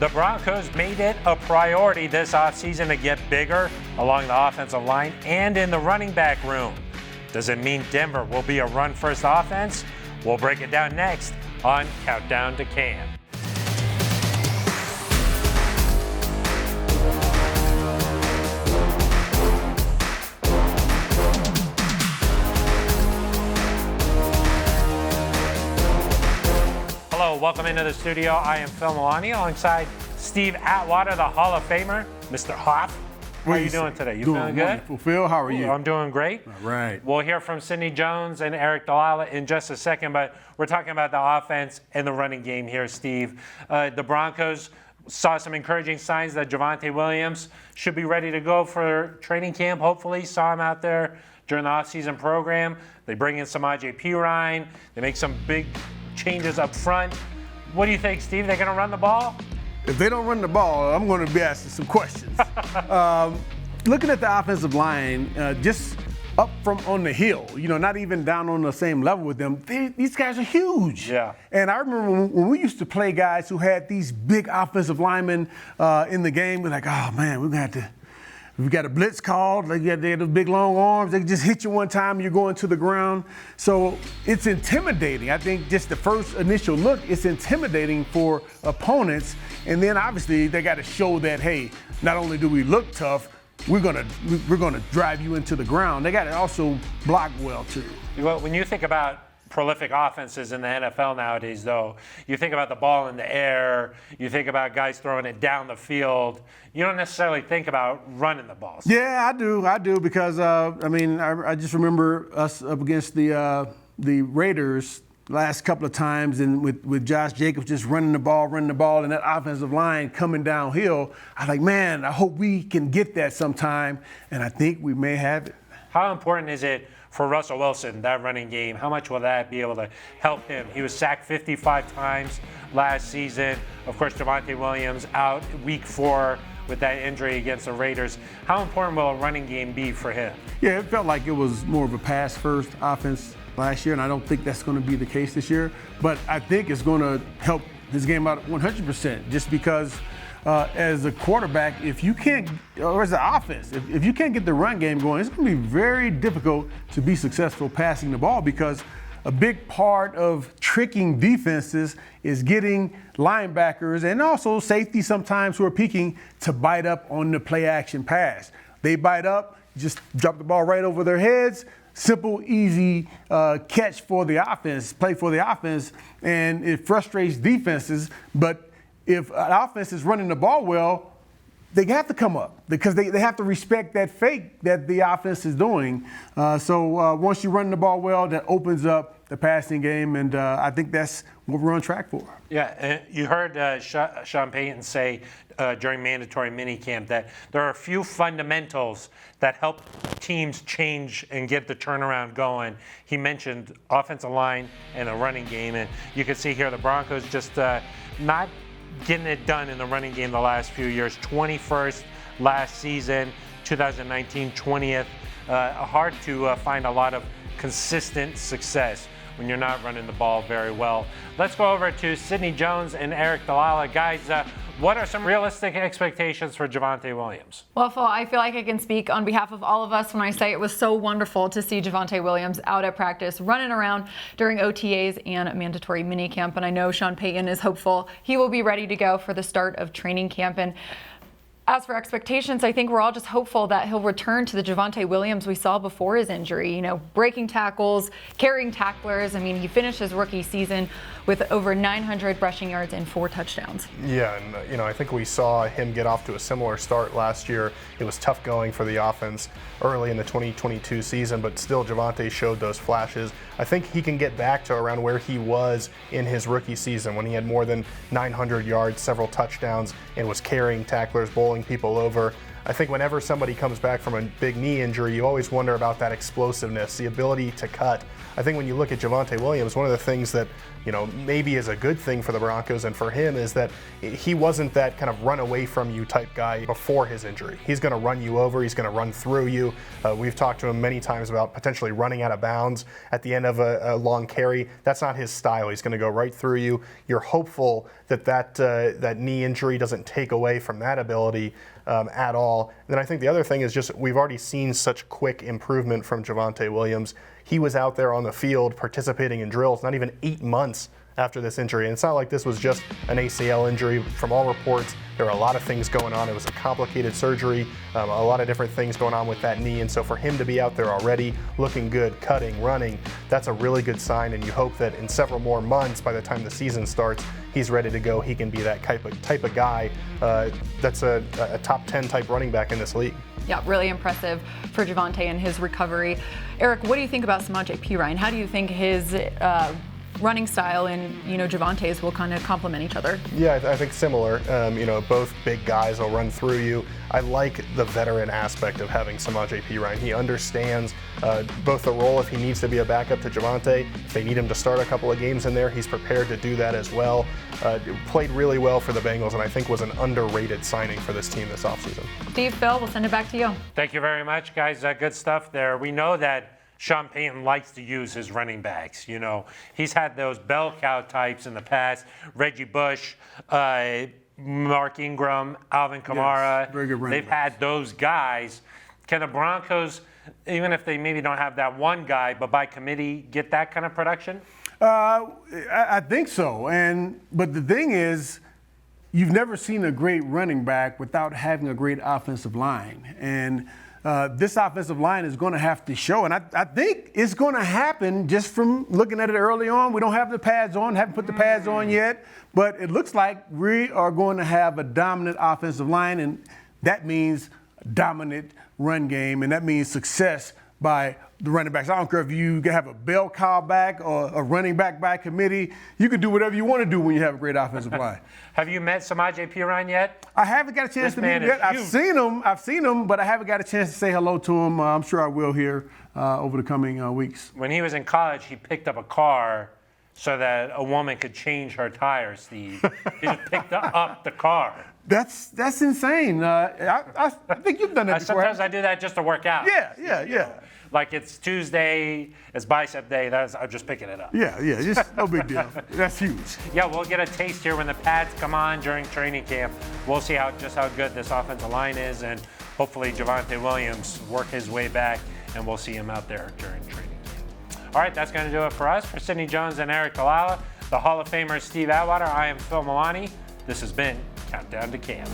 The Broncos made it a priority this offseason to get bigger along the offensive line and in the running back room. Does it mean Denver will be a run-first offense? We'll break it down next on Countdown to Cam. Hello, welcome into the studio. I am Phil Milani alongside Steve Atwater, the Hall of Famer, Mr. Hoff. How are you doing today? You feeling good? Wonderful. Phil, how are you? I'm doing great. All right. We'll hear from Sidney Jones and Eric Delilah in just a second, but we're talking about the offense and the running game here, Steve. The Broncos saw some encouraging signs that Javonte Williams should be ready to go for training camp, hopefully. Saw him out there during the offseason program. They bring in Samaje Perine. They make some big changes up front. What do you think, Steve? They're going to run the ball? If they don't run the ball, I'm going to be asking some questions. Looking at the offensive line, just up from on the hill, not even down on the same level with them, these guys are huge. Yeah. And I remember when we used to play guys who had these big offensive linemen in the game, we're like, oh, man, we got a blitz called. They had those big long arms. They just hit you one time and you're going to the ground. So it's intimidating. I think just the first initial look, it's intimidating for opponents. And then obviously they got to show that, hey, not only do we look tough, we're gonna drive you into the ground. They got to also block well too. Well, when you think about prolific offenses in the NFL nowadays, though, you think about the ball in the air, you think about guys throwing it down the field. You don't necessarily think about running the ball. Yeah, I do because I just remember us up against the Raiders last couple of times, and with Josh Jacobs just running the ball, and that offensive line coming downhill. I was like, man, I hope we can get that sometime, and I think we may have it. How important is it for Russell Wilson, that running game? How much will that be able to help him? He was sacked 55 times last season. Of course, Javonte Williams out week 4 with that injury against the Raiders. How important will a running game be for him? Yeah, it felt like it was more of a pass-first offense last year, and I don't think that's going to be the case this year. But I think it's going to help his game out 100%, just because as a quarterback, if you can't, or as an offense, if you can't get the run game going, it's going to be very difficult to be successful passing the ball, because a big part of tricking defenses is getting linebackers and also safety sometimes who are peeking to bite up on the play action pass. They bite up, just drop the ball right over their heads. Simple, easy catch for the offense, play for the offense, and it frustrates defenses. But if an offense is running the ball well, they have to come up because they have to respect that fake that the offense is doing. So once you run the ball well, that opens up the passing game, and I think that's what we're on track for. Yeah, and you heard Sean Payton say during mandatory minicamp that there are a few fundamentals that help teams change and get the turnaround going. He mentioned offensive line and a running game, and you can see here the Broncos just not getting it done in the running game the last few years. 21st last season, 2019 20th. Hard to find a lot of consistent success when you're not running the ball very well. Let's go over to Sidney Jones and Eric Delilah. Guys, what are some realistic expectations for Javonte Williams? Well, Phil, I feel like I can speak on behalf of all of us when I say it was so wonderful to see Javonte Williams out at practice, running around during OTAs and mandatory minicamp. And I know Sean Payton is hopeful he will be ready to go for the start of training camp. And as for expectations, I think we're all just hopeful that he'll return to the Javonte Williams we saw before his injury, breaking tackles, carrying tacklers. I mean, he finished his rookie season with over 900 rushing yards and 4 touchdowns. Yeah, and I think we saw him get off to a similar start last year. It was tough going for the offense early in the 2022 season, but still Javonte showed those flashes. I think he can get back to around where he was in his rookie season when he had more than 900 yards, several touchdowns, and was carrying tacklers, bowling people over. I think whenever somebody comes back from a big knee injury, you always wonder about that explosiveness, the ability to cut. I think when you look at Javonte Williams, one of the things that, maybe is a good thing for the Broncos and for him is that he wasn't that kind of run away from you type guy before his injury. He's going to run you over. He's going to run through you. We've talked to him many times about potentially running out of bounds at the end of a long carry. That's not his style. He's going to go right through you. You're hopeful that knee injury doesn't take away from that ability at all. And then I think the other thing is just we've already seen such quick improvement from Javonte Williams. He was out there on the field participating in drills not even 8 months after this injury. And it's not like this was just an ACL injury. From all reports, there were a lot of things going on. It was a complicated surgery, a lot of different things going on with that knee. And so for him to be out there already looking good, cutting, running, that's a really good sign. And you hope that in several more months, by the time the season starts, he's ready to go. He can be that type of guy that's a top 10 type running back in this league. Yeah, really impressive for Javonte and his recovery. Eric, what do you think about Samaje Perine? How do you think his running style and Javonte's will kind of complement each other? Yeah, I think similar. Both big guys will run through you. I like the veteran aspect of having Samaje Perine. He understands both the role if he needs to be a backup to Javonte. If they need him to start a couple of games in there, he's prepared to do that as well. Played really well for the Bengals, and I think was an underrated signing for this team this offseason. Steve, Phil, we'll send it back to you. Thank you very much, guys. Good stuff there. We know that Sean Payton likes to use his running backs. He's had those bell cow types in the past. Reggie Bush, Mark Ingram, Alvin Kamara. Yes, very good running They've had those guys. Can the Broncos, even if they maybe don't have that one guy, but by committee, get that kind of production? I think so. But the thing is, you've never seen a great running back without having a great offensive line. And this offensive line is going to have to show. And I think it's going to happen just from looking at it early on. We don't have the pads on, haven't put the pads on yet. But it looks like we are going to have a dominant offensive line, and that means dominant run game, and that means success by the running backs. I don't care if you have a bell cow back or a running back by committee. You can do whatever you want to do when you have a great offensive line. Have you met Samaje Perine yet? I haven't got a chance to meet him yet. I've seen him, but I haven't got a chance to say hello to him. I'm sure I will here over the coming weeks. When he was in college, he picked up a car so that a woman could change her tires, Steve. He just picked up the car. That's insane. I think you've done that before. Sometimes I do that just to work out. Yeah. Like it's Tuesday, it's bicep day, I'm just picking it up. Yeah, just no big deal. That's huge. Yeah, we'll get a taste here when the pads come on during training camp. We'll see just how good this offensive line is, and hopefully Javonte Williams work his way back, and we'll see him out there during training camp. All right, that's going to do it for us. For Sidney Jones and Eric Kalala, the Hall of Famer Steve Atwater, I am Phil Milani. This has been Countdown to Camp.